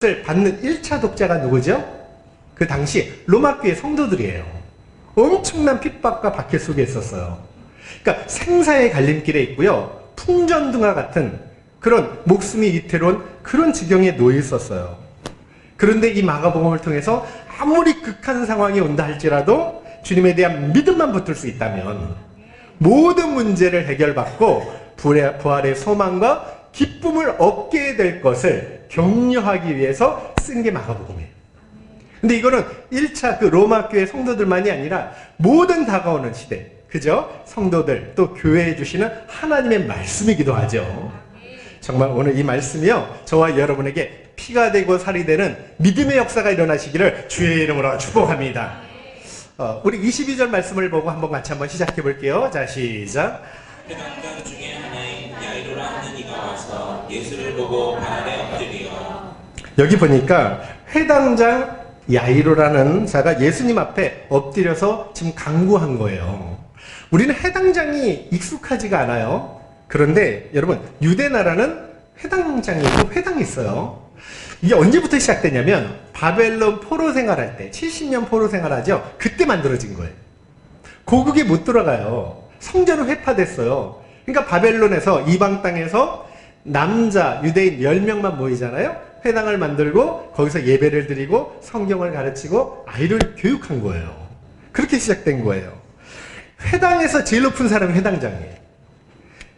을 받는 1차 독자가 누구죠? 그 당시 로마교회 성도들이에요. 엄청난 핍박과 박해 속에 있었어요. 그러니까 생사의 갈림길에 있고요. 풍전등화 같은 그런 목숨이 위태로운 그런 지경에 놓여 있었어요. 그런데 이 마가복음을 통해서 아무리 극한 상황이 온다 할지라도 주님에 대한 믿음만 붙들 수 있다면 모든 문제를 해결받고 부활의 소망과 기쁨을 얻게 될 것을 격려하기 위해서 쓴 게 마가복음이에요. 근데 이거는 1차 그 로마교회 성도들만이 아니라 모든 다가오는 시대, 그죠? 성도들 또 교회에 주시는 하나님의 말씀이기도 하죠. 정말 오늘 이 말씀이요, 저와 여러분에게 피가 되고 살이 되는 믿음의 역사가 일어나시기를 주의 이름으로 축복합니다. 우리 22절 말씀을 보고 한번 시작해 볼게요. 자, 시작. 회당장 중에 하나인 야이로라 하는 이가 와서 예수를 보고 발 아래 엎드리어. 여기 보니까 회당장 야이로라는 자가 예수님 앞에 엎드려서 지금 간구한 거예요. 우리는 회당장이 익숙하지가 않아요. 그런데 여러분, 유대 나라는 회당장이 있고 회당이 있어요. 이게 언제부터 시작되냐면 바벨론 포로 생활할 때, 70년 포로 생활하죠. 그때 만들어진 거예요. 고국에 못 들어가요. 성전은 회파됐어요. 그러니까 바벨론에서, 이방 땅에서 남자 유대인 10명만 모이잖아요. 회당을 만들고 거기서 예배를 드리고 성경을 가르치고 아이를 교육한 거예요. 그렇게 시작된 거예요. 회당에서 제일 높은 사람이 회당장이에요.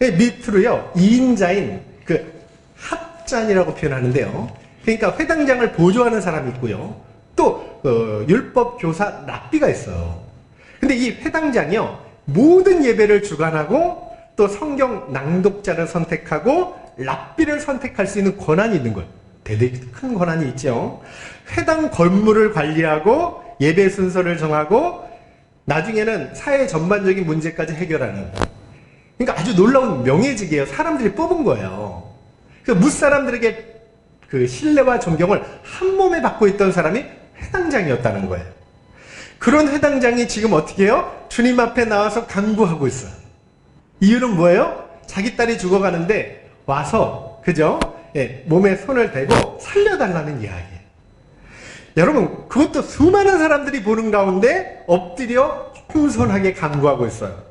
밑으로요, 2인자인 그 합잔이라고 표현하는데요. 그러니까 회당장을 보조하는 사람이 있고요. 또 율법 교사 랍비가 있어요. 근데 이 회당장이요, 모든 예배를 주관하고 또 성경 낭독자를 선택하고 랍비를 선택할 수 있는 권한이 있는 거예요. 대단히 큰 권한이 있죠. 회당 건물을 관리하고 예배 순서를 정하고 나중에는 사회 전반적인 문제까지 해결하는, 그러니까 아주 놀라운 명예직이에요. 사람들이 뽑은 거예요. 그래서 무사람들에게 그 신뢰와 존경을 한 몸에 받고 있던 사람이 회당장이었다는 거예요. 그런 회당장이 지금 어떻게 해요? 주님 앞에 나와서 간구하고 있어요. 이유는 뭐예요? 자기 딸이 죽어가는데 와서, 그죠? 예, 몸에 손을 대고 살려달라는 이야기예요. 여러분, 그것도 수많은 사람들이 보는 가운데 엎드려 겸손하게 간구하고 있어요.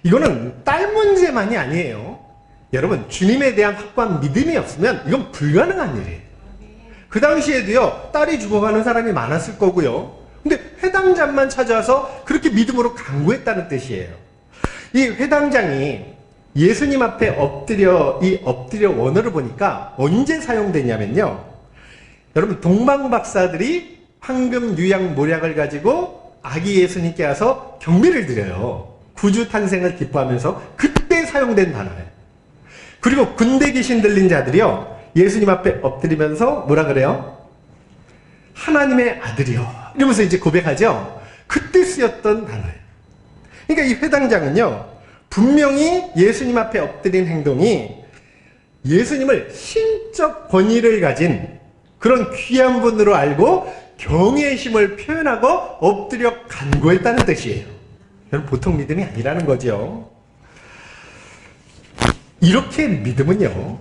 이거는 딸 문제만이 아니에요. 여러분, 주님에 대한 확고한 믿음이 없으면 이건 불가능한 일이에요. 그 당시에도요, 딸이 죽어가는 사람이 많았을 거고요. 근데 회당장만 찾아와서 그렇게 믿음으로 간구했다는 뜻이에요. 이 회당장이 예수님 앞에 엎드려 원어를 보니까 언제 사용되냐면요. 여러분, 동방박사들이 황금, 유양, 모략을 가지고 아기 예수님께 와서 경배를 드려요. 구주 탄생을 기뻐하면서 그때 사용된 단어예요. 그리고 군대 귀신 들린 자들이요, 예수님 앞에 엎드리면서 뭐라 그래요? 하나님의 아들이요, 이러면서 이제 고백하죠. 그때 쓰였던 단어예요. 그러니까 이 회당장은요, 분명히 예수님 앞에 엎드린 행동이 예수님을 신적 권위를 가진 그런 귀한 분으로 알고 경외심을 표현하고 엎드려 간구했다는 뜻이에요. 여러분, 보통 믿음이 아니라는 거죠. 이렇게 믿음은요,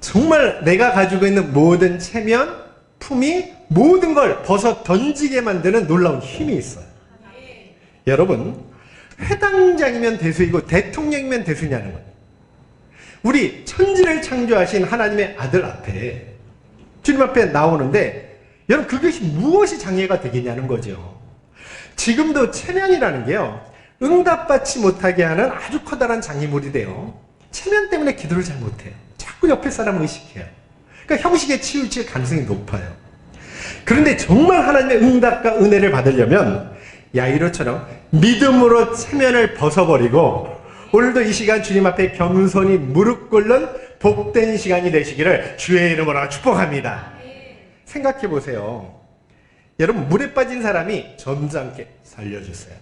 정말 내가 가지고 있는 모든 체면, 품위, 모든 걸 벗어 던지게 만드는 놀라운 힘이 있어요. 여러분, 회당장이면 대수이고 대통령이면 대수냐는 거예요. 우리 천지를 창조하신 하나님의 아들 앞에, 주님 앞에 나오는데 여러분, 그것이 무엇이 장애가 되겠냐는 거죠. 지금도 체면이라는 게요, 응답받지 못하게 하는 아주 커다란 장애물이 돼요. 체면 때문에 기도를 잘 못해요. 자꾸 옆에 사람을 의식해요. 그러니까 형식에 치우칠 가능성이 높아요. 그런데 정말 하나님의 응답과 은혜를 받으려면 야이로처럼 믿음으로 체면을 벗어버리고 오늘도 이 시간 주님 앞에 겸손히 무릎 꿇는 복된 시간이 되시기를 주의 이름으로 축복합니다. 생각해 보세요. 여러분, 물에 빠진 사람이 점잖게 살려주세요.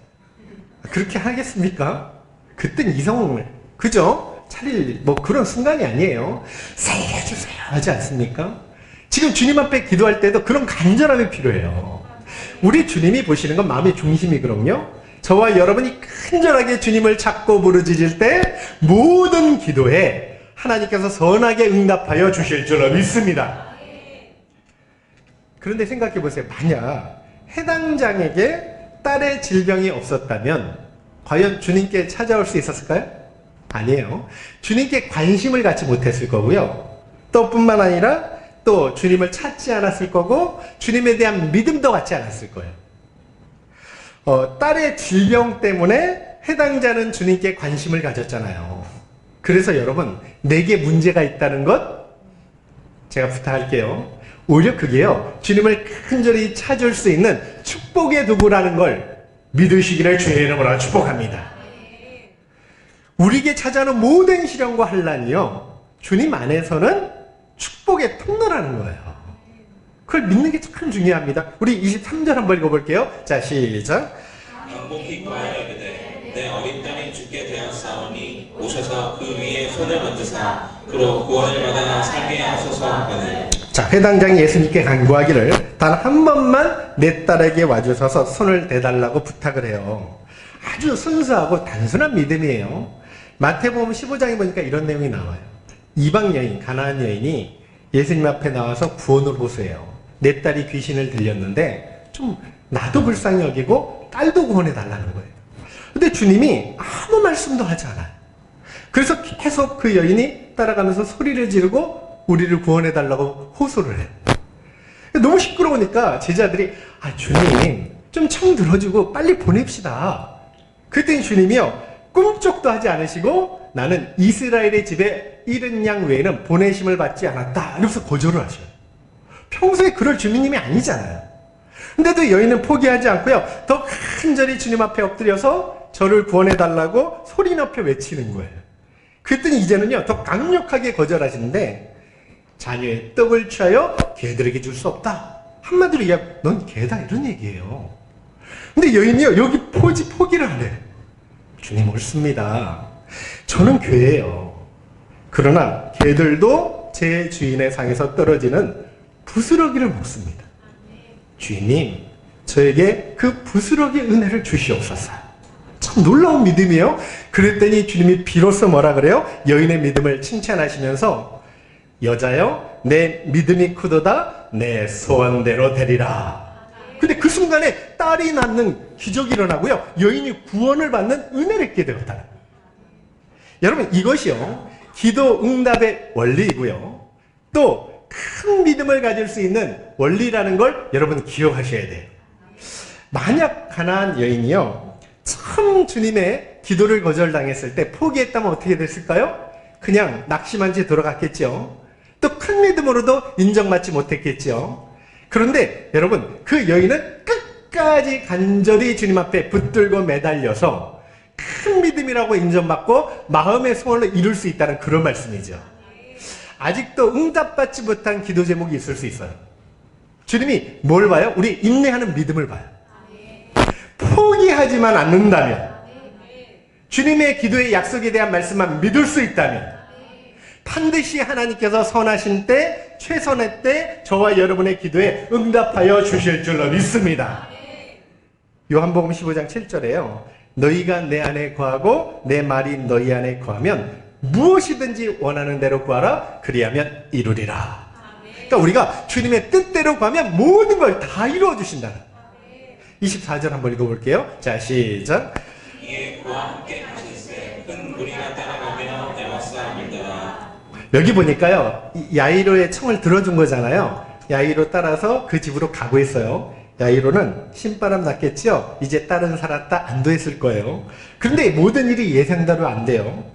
그렇게 하겠습니까? 그땐 이성을, 그죠? 차릴 그런 순간이 아니에요. 살려주세요 하지 않습니까? 지금 주님 앞에 기도할 때도 그런 간절함이 필요해요. 우리 주님이 보시는 건 마음의 중심이거든요. 저와 여러분이 간절하게 주님을 찾고 부르짖을 때 모든 기도에 하나님께서 선하게 응답하여 주실 줄로 믿습니다. 그런데 생각해 보세요. 만약 해당장에게 딸의 질병이 없었다면 과연 주님께 찾아올 수 있었을까요? 아니에요. 주님께 관심을 갖지 못했을 거고요. 또 뿐만 아니라 또 주님을 찾지 않았을 거고 주님에 대한 믿음도 갖지 않았을 거예요. 딸의 질병 때문에 해당자는 주님께 관심을 가졌잖아요. 그래서 여러분, 내게 문제가 있다는 것 제가 부탁할게요. 오히려 그게요, 주님을 간절히 찾을 수 있는 축복의 도구라는 걸 믿으시기를 주의 이름으로 축복합니다. 우리에게 찾아오는 모든 시련과 환난이요, 주님 안에서는 축복의 통로라는 거예요. 그걸 믿는 게 참 중요합니다. 우리 23절 한번 읽어볼게요. 자, 시작. 왕복히 구하여 이르되 내 어린 딸이 죽게 되었사오니 오셔서 그 위에 손을 얹으사 그로 구원을 받아 살게 하소서 하거늘. 자, 회당장이 예수님께 간구하기를 단 한 번만 내 딸에게 와주셔서 손을 대달라고 부탁을 해요. 아주 순수하고 단순한 믿음이에요. 마태복음 15장에 보니까 이런 내용이 나와요. 이방 여인, 가나안 여인이 예수님 앞에 나와서 구원을 호소해요. 내 딸이 귀신을 들렸는데 좀 나도 불쌍히 여기고 딸도 구원해 달라는 거예요. 근데 주님이 아무 말씀도 하지 않아요. 그래서 계속 그 여인이 따라가면서 소리를 지르고 우리를 구원해 달라고 호소를 해요. 너무 시끄러우니까 제자들이 주님 좀 청 들어주고 빨리 보냅시다. 그랬더니 주님이요, 꿈쩍도 하지 않으시고 나는 이스라엘의 집에 잃은 양 외에는 보내심을 받지 않았다 이러면서 거절을 하셔요. 평소에 그럴 주님이 아니잖아요. 근데도 여인은 포기하지 않고요, 더 간절히 주님 앞에 엎드려서 저를 구원해달라고 소리 높여 외치는 거예요. 그랬더니 이제는요, 더 강력하게 거절하시는데 자녀의 떡을 취하여 개들에게 줄 수 없다. 한마디로 넌 개다 이런 얘기예요. 근데 여인이요, 여기 포기를 안 해요. 주님 옳습니다. 저는 괴예요. 그러나 개들도 제 주인의 상에서 떨어지는 부스러기를 먹습니다. 주인님, 저에게 그 부스러기 은혜를 주시옵소서. 참 놀라운 믿음이에요. 그랬더니 주님이 비로소 뭐라 그래요? 여인의 믿음을 칭찬하시면서 여자여, 내 믿음이 크도다, 내 소원대로 되리라. 근데 그 순간에 딸이 낳는 기적이 일어나고요, 여인이 구원을 받는 은혜를 얻게 되었다. 여러분, 이것이요, 기도 응답의 원리이고요, 또 큰 믿음을 가질 수 있는 원리라는 걸 여러분 기억하셔야 돼요. 만약 가나안 여인이요, 참 주님의 기도를 거절당했을 때 포기했다면 어떻게 됐을까요? 그냥 낙심한 채 돌아갔겠죠. 또 큰 믿음으로도 인정받지 못했겠죠. 그런데 여러분, 그 여인은 끝까지 간절히 주님 앞에 붙들고 매달려서 큰 믿음이라고 인정받고 마음의 소원을 이룰 수 있다는 그런 말씀이죠. 아직도 응답받지 못한 기도 제목이 있을 수 있어요. 주님이 뭘 봐요? 우리 인내하는 믿음을 봐요. 포기하지만 않는다면, 주님의 기도의 약속에 대한 말씀만 믿을 수 있다면 반드시 하나님께서 선하신 때, 최선의 때 저와 여러분의 기도에 응답하여 주실 줄로 믿습니다. 요한복음 15장 7절에요. 너희가 내 안에 거하고 내 말이 너희 안에 거하면 무엇이든지 원하는 대로 구하라. 그리하면 이루리라. 그러니까 우리가 주님의 뜻대로 구하면 모든 걸 다 이루어 주신다. 24절 한번 읽어볼게요. 자, 시작. 이에 그와 함께 가실새 큰 무리가 따라가며 내왔사옵니다. 여기 보니까요, 야이로의 청을 들어준 거잖아요. 야이로 따라서 그 집으로 가고 있어요. 야이로는 신바람 났겠죠? 이제 딸은 살았다 안도했을 거예요. 그런데 모든 일이 예상대로 안 돼요.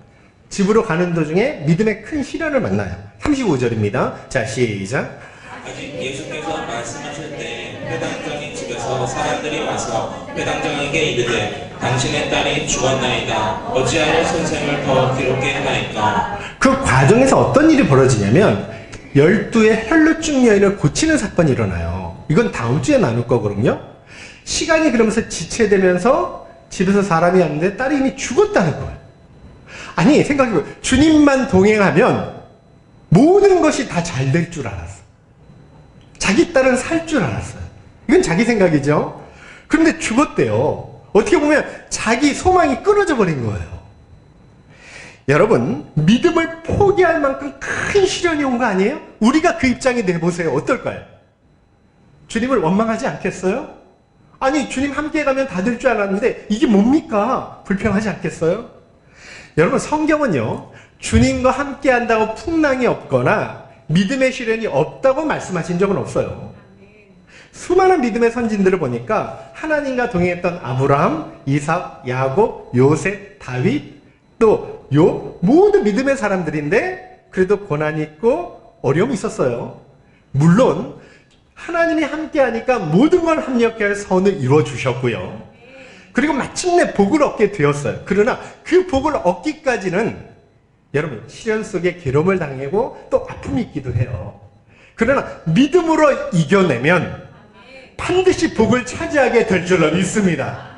집으로 가는 도중에 믿음의 큰 시련을 만나요. 35절입니다. 자, 시작. 아직 예수께서 말씀하실 때 회당장의 집에서 사람들이 와서 회당장에게 이르되 당신의 딸이 죽었나이다. 어찌하여 선생을 더 괴롭게 하나이까. 그 과정에서 어떤 일이 벌어지냐면 12의 혈루증 여인을 고치는 사건이 일어나요. 이건 다음 주에 나눌 거거든요. 시간이 그러면서 지체되면서 집에서 사람이 왔는데 딸이 이미 죽었다는 거예요. 아니, 생각해보세요. 주님만 동행하면 모든 것이 다 잘 될 줄 알았어. 자기 딸은 살 줄 알았어요. 이건 자기 생각이죠. 그런데 죽었대요. 어떻게 보면 자기 소망이 끊어져 버린 거예요. 여러분, 믿음을 포기할 만큼 큰 시련이 온 거 아니에요? 우리가 그 입장이 돼보세요. 어떨까요? 주님을 원망하지 않겠어요? 아니, 주님 함께 가면 다 될 줄 알았는데 이게 뭡니까? 불평하지 않겠어요? 여러분, 성경은요, 주님과 함께 한다고 풍랑이 없거나 믿음의 시련이 없다고 말씀하신 적은 없어요. 수많은 믿음의 선진들을 보니까 하나님과 동행했던 아브라함, 이삭, 야곱, 요셉, 다윗, 또 모두 믿음의 사람들인데 그래도 고난이 있고 어려움이 있었어요. 물론 하나님이 함께하니까 모든 걸 합력하여 선을 이루어 주셨고요. 그리고 마침내 복을 얻게 되었어요. 그러나 그 복을 얻기까지는 여러분, 시련 속에 괴로움을 당하고 또 아픔이 있기도 해요. 그러나 믿음으로 이겨내면 반드시 복을 차지하게 될 줄로 믿습니다.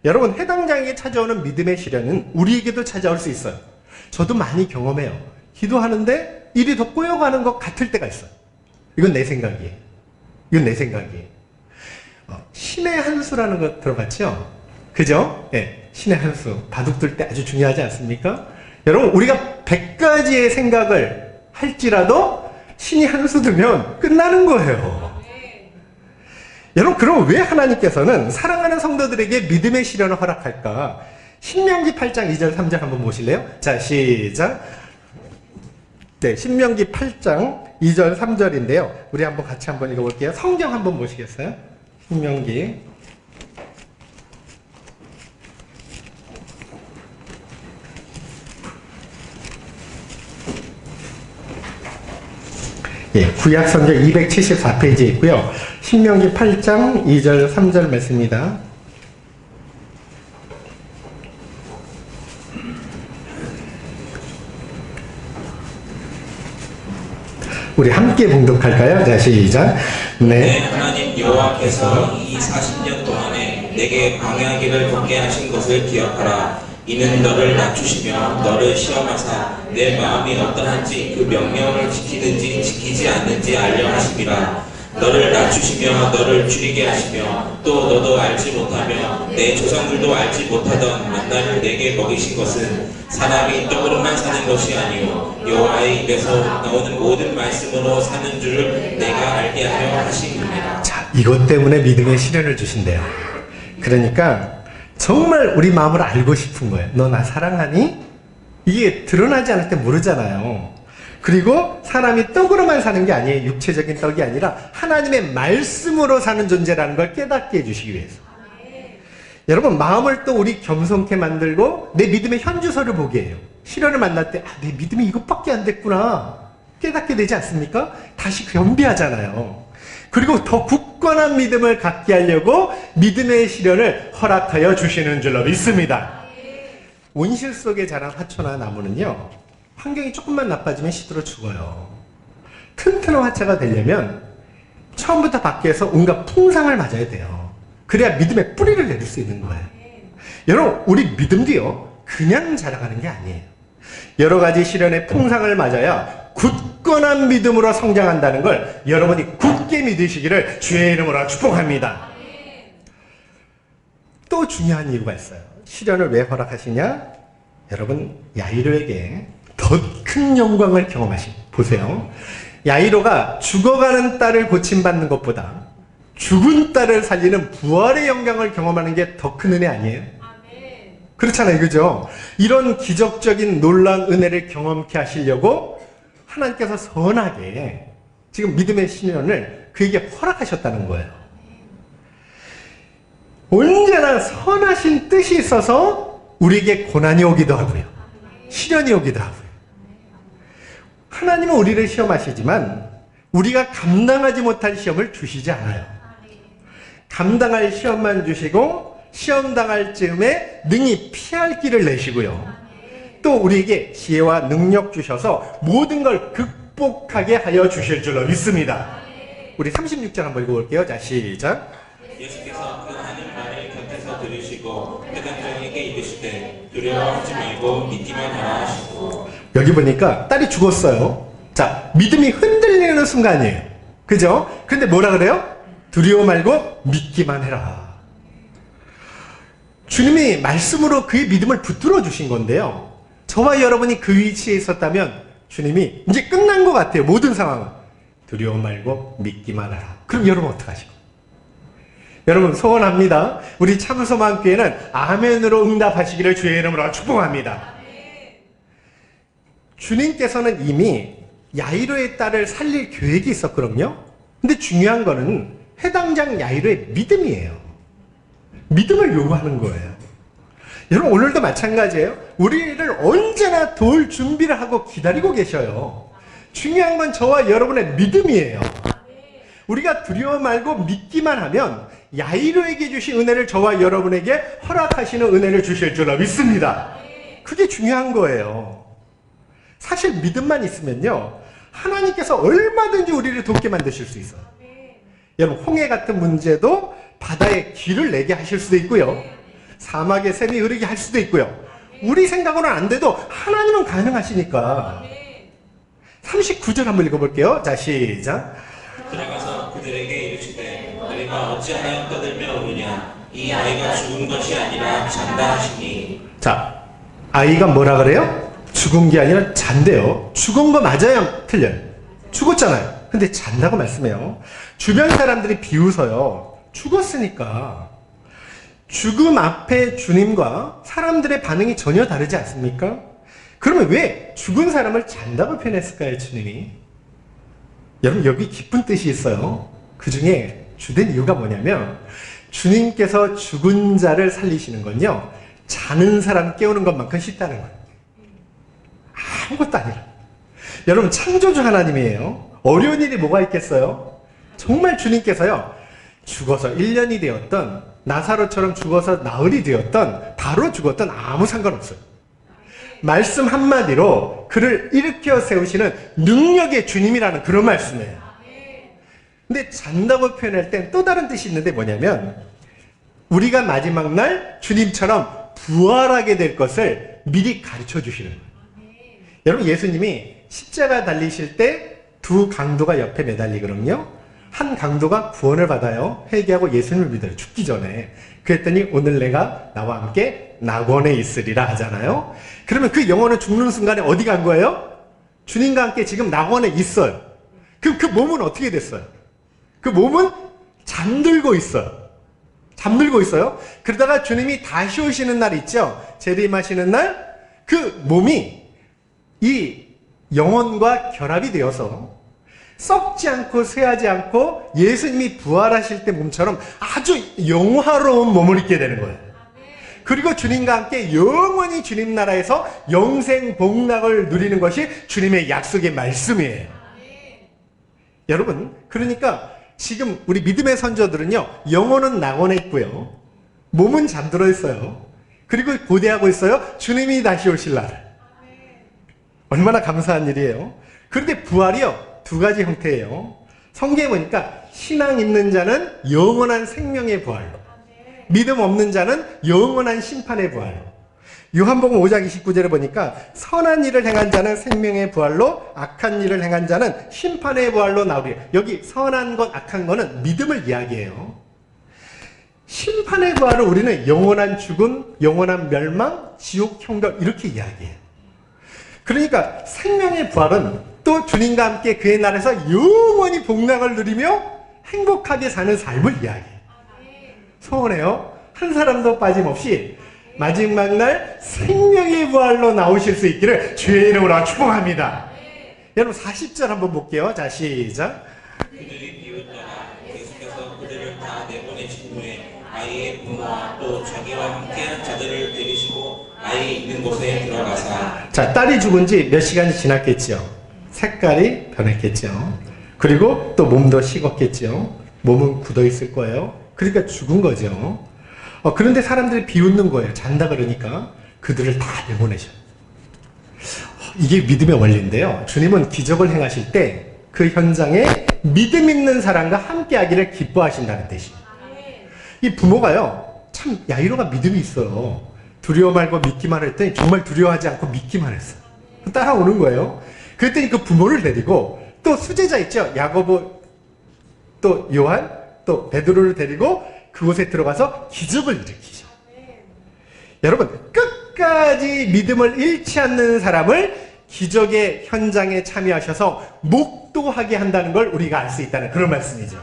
여러분, 해당장에게 찾아오는 믿음의 시련은 우리에게도 찾아올 수 있어요. 저도 많이 경험해요. 기도하는데 일이 더 꼬여가는 것 같을 때가 있어요. 이건 내 생각이에요. 신의 한 수라는 거 들어봤죠? 그죠? 네, 신의 한 수. 바둑 둘 때 아주 중요하지 않습니까? 여러분, 우리가 100가지의 생각을 할지라도 신이 한 수 두면 끝나는 거예요. 여러분, 그럼 왜 하나님께서는 사랑하는 성도들에게 믿음의 시련을 허락할까? 신명기 8장 2절 3절 한번 보실래요? 자, 시작. 네, 신명기 8장 2절 3절인데요. 우리 한번 같이 한번 읽어볼게요. 성경 한번 보시겠어요? 신명기. 예, 구약성경 274페이지에 있고요. 신명기 8장 2절 3절 말씀입니다. 우리 함께 봉독할까요? 자, 시작. 네, 하나님 여호와께서 이 40년 동안에 내게 광야길을 걷게 하신 것을 기억하라. 이는 너를 낮추시며 너를 시험하사 내 마음이 어떠한지 그 명령을 지키는지 지키지 않는지 알려 하심이라. 너를 낮추시며 너를 줄이게 하시며 또 너도 알지 못하며 내 조상들도 알지 못하던 만나를 내게 먹이신 것은 사람이 떡으로만 사는 것이 아니요 여호와의 입에서 나오는 모든 말씀으로 사는 줄을 내가 알게 하려 하심이니라. 자, 이것 때문에 믿음의 시련을 주신대요. 그러니까 정말 우리 마음을 알고 싶은 거예요. 너 나 사랑하니? 이게 드러나지 않을 때 모르잖아요. 그리고 사람이 떡으로만 사는 게 아니에요. 육체적인 떡이 아니라 하나님의 말씀으로 사는 존재라는 걸 깨닫게 해주시기 위해서. 여러분, 마음을 또 우리 겸손케 만들고 내 믿음의 현주소를 보게 해요. 시련을 만날 때 내 믿음이 이것밖에 안 됐구나 깨닫게 되지 않습니까? 다시 겸비하잖아요. 그리고 더 굳건한 믿음을 갖게 하려고 믿음의 시련을 허락하여 주시는 줄로 믿습니다. 온실 속에 자란 화초나 나무는요, 환경이 조금만 나빠지면 시들어 죽어요. 튼튼한 화채가 되려면 처음부터 밖에서 온갖 풍상을 맞아야 돼요. 그래야 믿음의 뿌리를 내릴 수 있는 거예요. 여러분, 우리 믿음도요, 그냥 자라가는 게 아니에요. 여러 가지 시련의 풍상을 맞아야 굳건한 믿음으로 성장한다는 걸 여러분이 굳게 믿으시기를 주의 이름으로 축복합니다. 또 중요한 이유가 있어요. 시련을 왜 허락하시냐? 여러분, 야이로에게 더 큰 영광을 경험하신. 보세요. 야이로가 죽어가는 딸을 고침받는 것보다 죽은 딸을 살리는 부활의 영광을 경험하는 게 더 큰 은혜 아니에요? 그렇잖아요, 그죠? 이런 기적적인 놀라운 은혜를 경험케 하시려고 하나님께서 선하게 지금 믿음의 시련을 그에게 허락하셨다는 거예요. 언제나 선하신 뜻이 있어서 우리에게 고난이 오기도 하고요, 시련이 오기도 하고요. 하나님은 우리를 시험하시지만 우리가 감당하지 못할 시험을 주시지 않아요. 감당할 시험만 주시고 시험 당할 즈음에 능히 피할 길을 내시고요, 또 우리에게 지혜와 능력 주셔서 모든 걸 극복하게 하여 주실 줄로 믿습니다. 우리 36절 한번 읽어볼게요. 자, 시작. 예수께서 그 하는 말을 곁에서 들으시고 해당장에게 이르시되 두려워하지 말고 믿기만 하라 하시고. 여기 보니까 딸이 죽었어요. 자, 믿음이 흔들리는 순간이에요. 그죠? 근데 뭐라 그래요? 두려워 말고 믿기만 해라. 주님이 말씀으로 그의 믿음을 붙들어 주신 건데요, 저와 여러분이 그 위치에 있었다면 주님이 이제 끝난 것 같아요. 모든 상황은 두려워 말고 믿기만 하라. 그럼 여러분 어떡하시고? 여러분 소원합니다. 우리 참소만교회는 아멘으로 응답하시기를 주의 이름으로 축복합니다. 주님께서는 이미 야이로의 딸을 살릴 계획이 있었거든요. 근데 중요한 거는 해당장 야이로의 믿음이에요. 믿음을 요구하는 거예요. 여러분 오늘도 마찬가지예요. 우리를 언제나 도울 준비를 하고 기다리고 계셔요. 중요한 건 저와 여러분의 믿음이에요. 우리가 두려워 말고 믿기만 하면 야이로에게 주신 은혜를 저와 여러분에게 허락하시는 은혜를 주실 줄로 믿습니다. 그게 중요한 거예요. 사실 믿음만 있으면요, 하나님께서 얼마든지 우리를 돕게 만드실 수 있어요. 여러분 홍해 같은 문제도 바다에 길을 내게 하실 수도 있고요, 사막에 샘이 흐르게 할 수도 있고요. 우리 생각으로는 안 돼도 하나님은 가능하시니까. 39절 한번 읽어볼게요. 자, 시작. 들어가서 그들에게 이르시되 너희가 어찌하여 떠들며 우느냐 이 아이가 죽은 것이 아니라 잔다 하시니. 자, 아이가 뭐라 그래요? 죽은 게 아니라 잔대요. 죽은 거 맞아요? 틀려요? 죽었잖아요. 근데 잔다고 말씀해요. 주변 사람들이 비웃어요. 죽었으니까. 죽음 앞에 주님과 사람들의 반응이 전혀 다르지 않습니까? 그러면 왜 죽은 사람을 잔다고 표현했을까요, 주님이? 여러분, 여기 깊은 뜻이 있어요. 그 중에 주된 이유가 뭐냐면, 주님께서 죽은 자를 살리시는 건요, 자는 사람 깨우는 것만큼 쉽다는 거예요. 아무것도 아니라. 여러분, 창조주 하나님이에요. 어려운 일이 뭐가 있겠어요? 정말 주님께서요, 죽어서 1년이 되었던, 나사로처럼 죽어서 나흘이 되었던, 바로 죽었던 아무 상관없어요. 말씀 한마디로 그를 일으켜 세우시는 능력의 주님이라는 그런 말씀이에요. 근데 잔다고 표현할 땐 또 다른 뜻이 있는데 뭐냐면, 우리가 마지막 날 주님처럼 부활하게 될 것을 미리 가르쳐 주시는 거예요. 여러분, 예수님이 십자가 달리실 때 두 강도가 옆에 매달리거든요. 한 강도가 구원을 받아요. 회개하고 예수님을 믿어요. 죽기 전에. 그랬더니 오늘 내가 나와 함께 낙원에 있으리라 하잖아요. 그러면 그 영혼은 죽는 순간에 어디 간 거예요? 주님과 함께 지금 낙원에 있어요. 그럼 그 몸은 어떻게 됐어요? 그 몸은 잠들고 있어요. 잠들고 있어요. 그러다가 주님이 다시 오시는 날 있죠? 재림하시는 날, 그 몸이 이 영혼과 결합이 되어서 썩지 않고 쇠하지 않고 예수님이 부활하실 때 몸처럼 아주 영화로운 몸을 입게 되는 거예요. 그리고 주님과 함께 영원히 주님 나라에서 영생 복락을 누리는 것이 주님의 약속의 말씀이에요. 여러분, 그러니까 지금 우리 믿음의 선조들은요, 영혼은 낙원에 있고요, 몸은 잠들어 있어요. 그리고 고대하고 있어요. 주님이 다시 오실 날. 얼마나 감사한 일이에요. 그런데 부활이요, 두 가지 형태예요. 성경에 보니까 신앙 있는 자는 영원한 생명의 부활로, 믿음 없는 자는 영원한 심판의 부활로. 요한복음 5장 29절에 보니까 선한 일을 행한 자는 생명의 부활로, 악한 일을 행한 자는 심판의 부활로 나오리. 여기 선한 것, 악한 거는 믿음을 이야기해요. 심판의 부활을 우리는 영원한 죽음, 영원한 멸망, 지옥, 형벌 이렇게 이야기해요. 그러니까 생명의 부활은 또 주님과 함께 그의 나라에서 영원히 복락을 누리며 행복하게 사는 삶을 이야기해요. 소원해요. 한 사람도 빠짐없이 마지막 날 생명의 부활로 나오실 수 있기를 주의 이름으로 축복합니다. 여러분 40절 한번 볼게요. 자, 시작. 그들이 비웃더라. 예수께서 그들을 다 내보내신 후에 아이의 부모와 또 자기와 함께한 자들을 데리시고 아이 있는 곳에 들어가사. 자, 딸이 죽은 지 몇 시간이 지났겠죠. 색깔이 변했겠죠. 그리고 또 몸도 식었겠죠. 몸은 굳어 있을 거예요. 그러니까 죽은 거죠. 그런데 사람들이 비웃는 거예요. 잔다 그러니까. 그들을 다 내보내셔요. 이게 믿음의 원리인데요. 주님은 기적을 행하실 때 그 현장에 믿음 있는 사람과 함께 하기를 기뻐하신다는 뜻이에요. 이 부모가요, 참 야이로가 믿음이 있어요. 두려워 말고 믿기만 했더니 정말 두려워하지 않고 믿기만 했어요. 따라오는 거예요. 그랬더니 그 부모를 데리고 또 수제자 있죠? 야고보, 또 요한, 또 베드로를 데리고 그곳에 들어가서 기적을 일으키죠. 여러분, 끝까지 믿음을 잃지 않는 사람을 기적의 현장에 참여하셔서 목도하게 한다는 걸 우리가 알 수 있다는 그런 말씀이죠.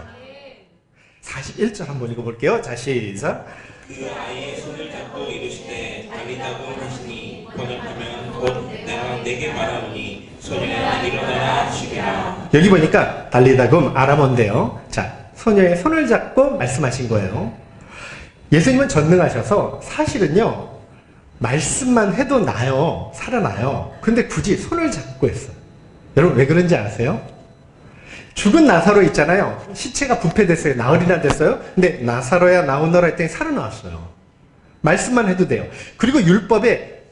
41절 한번 읽어볼게요. 자, 시작. 그 아이의 손을 잡고 이르시되 달리다고 하시니 번역하면 곧 내가 내게 말하노니 소녀야 일어나라 하시리라. 여기 보니까 달리다금 아람어인데요. 자, 소녀의 손을 잡고 말씀하신 거예요. 예수님은 전능하셔서 사실은요, 말씀만 해도 나요. 살아나요. 근데 굳이 손을 잡고 했어요. 여러분 왜 그런지 아세요? 죽은 나사로 있잖아요. 시체가 부패됐어요. 나흘이나 됐어요. 근데 나사로야 나오너라 했더니 살아나왔어요. 말씀만 해도 돼요. 그리고 율법에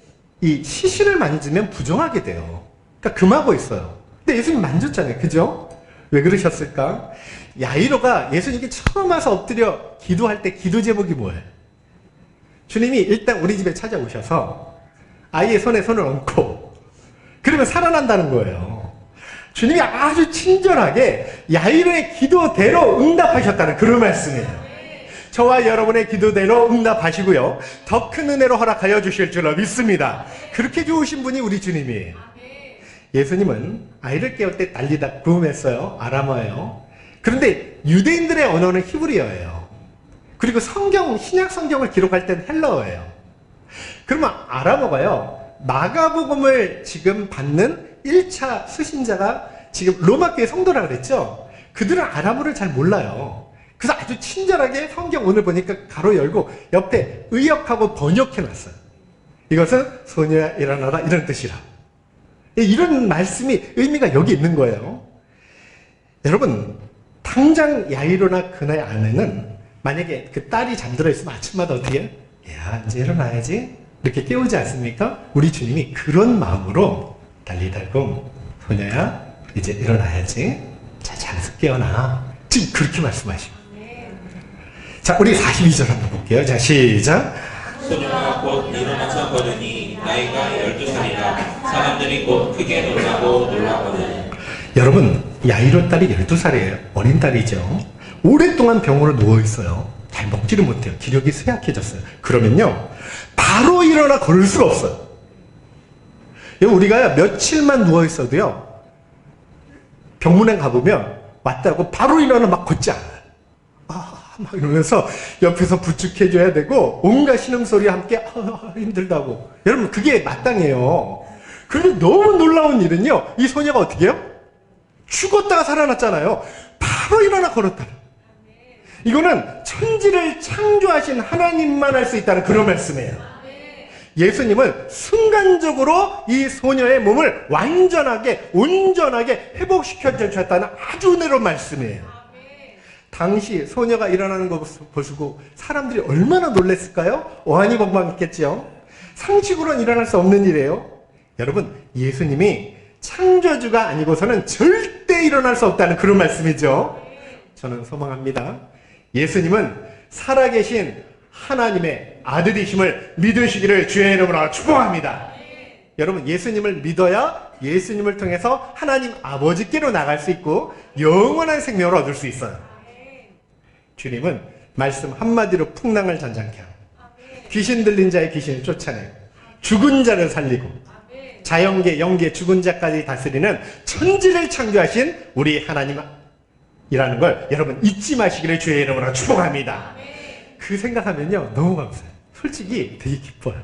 이 시신을 만지면 부정하게 돼요. 그러니까 금하고 있어요. 근데 예수님 만졌잖아요. 그죠? 왜 그러셨을까? 야이로가 예수님께 처음 와서 엎드려 기도할 때 기도 제목이 뭐예요? 주님이 일단 우리 집에 찾아오셔서 아이의 손에 손을 얹고 그러면 살아난다는 거예요. 주님이 아주 친절하게 야이로의 기도대로 응답하셨다는 그런 말씀이에요. 저와 여러분의 기도대로 응답하시고요. 더 큰 은혜로 허락하여 주실 줄로 믿습니다. 그렇게 좋으신 분이 우리 주님이에요. 예수님은 아이를 깨울 때 달리다 구음했어요. 아람어예요. 그런데 유대인들의 언어는 히브리어예요. 그리고 신약 성경을 기록할 땐 헬라어예요. 그러면 아람어가요, 마가복음을 지금 받는 1차 수신자가 지금 로마교회 성도라 그랬죠? 그들은 아람어를 잘 몰라요. 그래서 아주 친절하게 성경 오늘 보니까 가로 열고 옆에 의역하고 번역해 놨어요. 이것은 소녀야 일어나라 이런 뜻이라. 이런 말씀이 의미가 여기 있는 거예요. 여러분, 당장 야이로나 그의 아내는 만약에 그 딸이 잠들어 있으면 아침마다 어떻게 해요? 야, 이제 일어나야지. 이렇게 깨우지 않습니까? 우리 주님이 그런 마음으로 달리달금 소녀야 이제 일어나야지. 자, 잠에서 깨어나. 지금 그렇게 말씀하시고. 자, 우리 42절 한번 볼게요. 자, 시작. 소녀가 곧 일어나서 걸으니 나이가 12살이라 사람들이 곧 크게 놀라거든. 여러분, 야이로 딸이 12살이에요. 어린 딸이죠. 오랫동안 병으로 누워있어요. 잘 먹지를 못해요. 기력이 쇠약해졌어요. 그러면요, 바로 일어나 걸을 수가 없어요. 우리가 며칠만 누워있어도요, 병문안 가보면 왔다고 바로 일어나 막 걷지 않아요. 막 이러면서 옆에서 부축해줘야 되고 온갖 신음소리와 함께 힘들다고. 여러분 그게 마땅해요. 그런데 너무 놀라운 일은요, 이 소녀가 어떻게 해요? 죽었다가 살아났잖아요. 바로 일어나 걸었다. 이거는 천지를 창조하신 하나님만 할 수 있다는 그런 말씀이에요. 예수님은 순간적으로 이 소녀의 몸을 완전하게 온전하게 회복시켜 주셨다는 아주 은혜로운 말씀이에요. 당시 소녀가 일어나는 거 보시고 사람들이 얼마나 놀랐을까요? 어안이 벙벙했겠죠. 상식으로는 일어날 수 없는 일이에요. 여러분, 예수님이 창조주가 아니고서는 절대 일어날 수 없다는 그런 말씀이죠. 저는 소망합니다. 예수님은 살아계신 하나님의 아들이심을 믿으시기를 주의 이름으로 축복합니다. 여러분, 예수님을 믿어야 예수님을 통해서 하나님 아버지께로 나갈 수 있고 영원한 생명을 얻을 수 있어요. 주님은 말씀 한마디로 풍랑을 잔잔케 하고 귀신 들린 자의 귀신을 쫓아내고 죽은 자를 살리고 자연계, 영계, 죽은 자까지 다스리는 천지를 창조하신 우리 하나님이라는 걸 여러분 잊지 마시기를 주의 이름으로 축복합니다. 그 생각하면요 너무 감사해요. 솔직히 되게 기뻐요.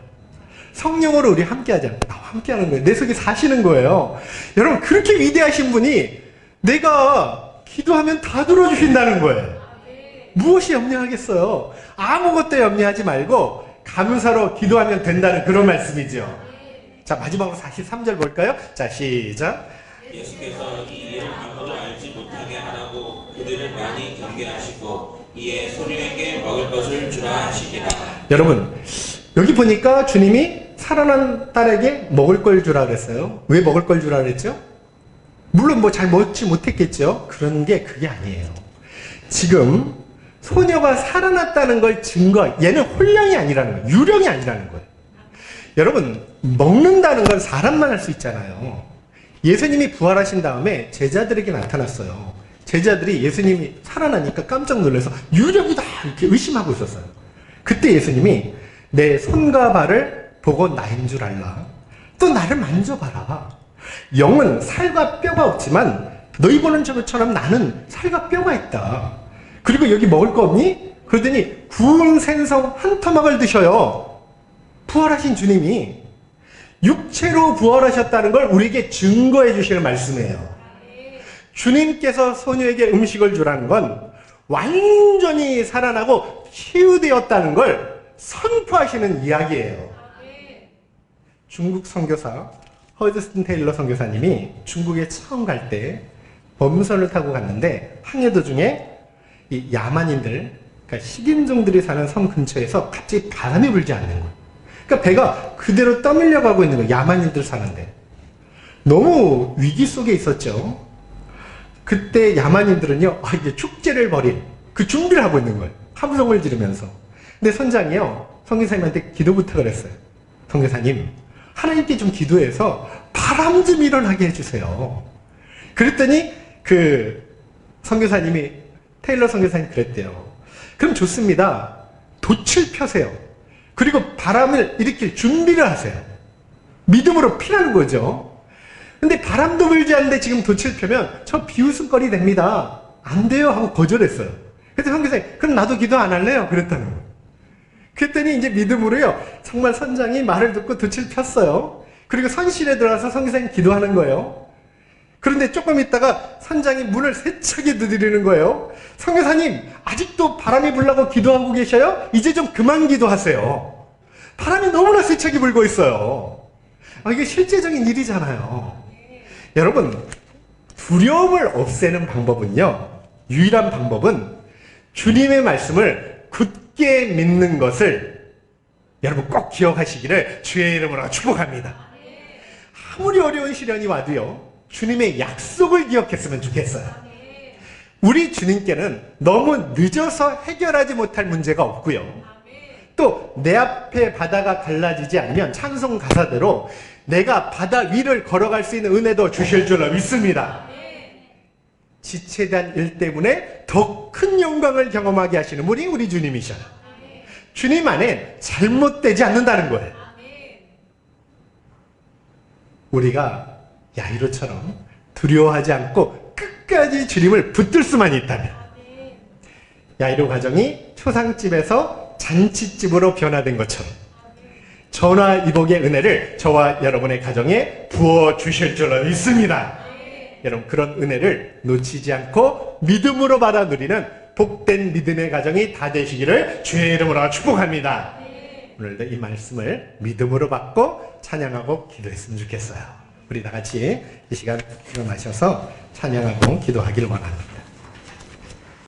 성령으로 우리 함께하잖아요. 나와 함께하는 거예요. 내 속에 사시는 거예요. 여러분 그렇게 위대하신 분이 내가 기도하면 다 들어주신다는 거예요. 무엇이 염려하겠어요? 아무것도 염려하지 말고 감사로 기도하면 된다는 그런 말씀이죠. 자, 마지막으로 43절 볼까요? 자, 시작. 예수께서 이 일을 아무도 알지 못하게 하라고 그들을 많이 경계하시고 이에 소녀에게 먹을 것을 주라 하시니라. 여러분, 여기 보니까 주님이 살아난 딸에게 먹을 걸 주라 그랬어요. 왜 먹을 걸 주라 그랬죠? 물론 뭐 잘 먹지 못했겠죠. 그런 게 그게 아니에요. 지금 소녀가 살아났다는 걸 얘는 혼령이 아니라는 거예요. 유령이 아니라는 거예요. 여러분, 먹는다는 건 사람만 할 수 있잖아요. 예수님이 부활하신 다음에 제자들에게 나타났어요. 제자들이 예수님이 살아나니까 깜짝 놀라서 유령이다 이렇게 의심하고 있었어요. 그때 예수님이 내 손과 발을 보고 나인 줄 알라. 또 나를 만져봐라. 영은 살과 뼈가 없지만 너희 보는 것처럼 나는 살과 뼈가 있다. 그리고 여기 먹을 거 없니? 그러더니 구운 생선 한 토막을 드셔요. 부활하신 주님이 육체로 부활하셨다는 걸 우리에게 증거해 주시는 말씀이에요. 주님께서 소녀에게 음식을 주라는 건 완전히 살아나고 치유되었다는 걸 선포하시는 이야기예요. 중국 선교사 허드슨 테일러 선교사님이 중국에 처음 갈 때 범선을 타고 갔는데 항해 도중에 이 야만인들, 그러니까 식인종들이 사는 섬 근처에서 갑자기 바람이 불지 않는 거예요. 그러니까 배가 그대로 떠밀려 가고 있는 거예요. 야만인들 사는데. 너무 위기 속에 있었죠. 그때 야만인들은요, 이제 축제를 벌일 그 준비를 하고 있는 거예요. 함성을 지르면서. 근데 선장이요, 선교사님한테 기도 부탁을 했어요. 선교사님, 하나님께 좀 기도해서 바람 좀 일어나게 해주세요. 그랬더니 그 선교사님이, 테일러 선교사님 그랬대요. 그럼 좋습니다. 돛을 펴세요. 그리고 바람을 일으킬 준비를 하세요. 믿음으로 피라는 거죠. 근데 바람도 불지 않는데 지금 돛을 펴면 저 비웃음거리 됩니다. 안 돼요 하고 거절했어요. 그래서 선교사님, 그럼 나도 기도 안 할래요? 그랬다는 거예요. 그랬더니 이제 믿음으로요, 정말 선장이 말을 듣고 돛을 폈어요. 그리고 선실에 들어가서 선교사님 기도하는 거예요. 그런데 조금 있다가 선장이 문을 세차게 두드리는 거예요. 선교사님, 아직도 바람이 불라고 기도하고 계셔요? 이제 좀 그만 기도하세요. 바람이 너무나 세차게 불고 있어요. 이게 실제적인 일이잖아요. 여러분, 두려움을 없애는 방법은요, 유일한 방법은 주님의 말씀을 굳게 믿는 것을 여러분 꼭 기억하시기를 주의 이름으로 축복합니다. 아무리 어려운 시련이 와도요, 주님의 약속을 기억했으면 좋겠어요. 우리 주님께는 너무 늦어서 해결하지 못할 문제가 없고요. 또 내 앞에 바다가 갈라지지 않으면 찬송 가사대로 내가 바다 위를 걸어갈 수 있는 은혜도 주실 줄로 믿습니다. 지체된 일 때문에 더 큰 영광을 경험하게 하시는 분이 우리 주님이셔요. 주님 안에 잘못되지 않는다는 거예요. 우리가 야이로처럼 두려워하지 않고 끝까지 주님을 붙들 수만 있다면, 야이로 가정이 초상집에서 잔치집으로 변화된 것처럼 전화위복의 은혜를 저와 여러분의 가정에 부어주실 줄로 믿습니다. 여러분, 그런 은혜를 놓치지 않고 믿음으로 받아 누리는 복된 믿음의 가정이 다 되시기를 주의 이름으로 축복합니다. 오늘도 이 말씀을 믿음으로 받고 찬양하고 기도했으면 좋겠어요. 우리 다 같이 이 시간 일어나셔서 찬양하고 기도하기를 원합니다.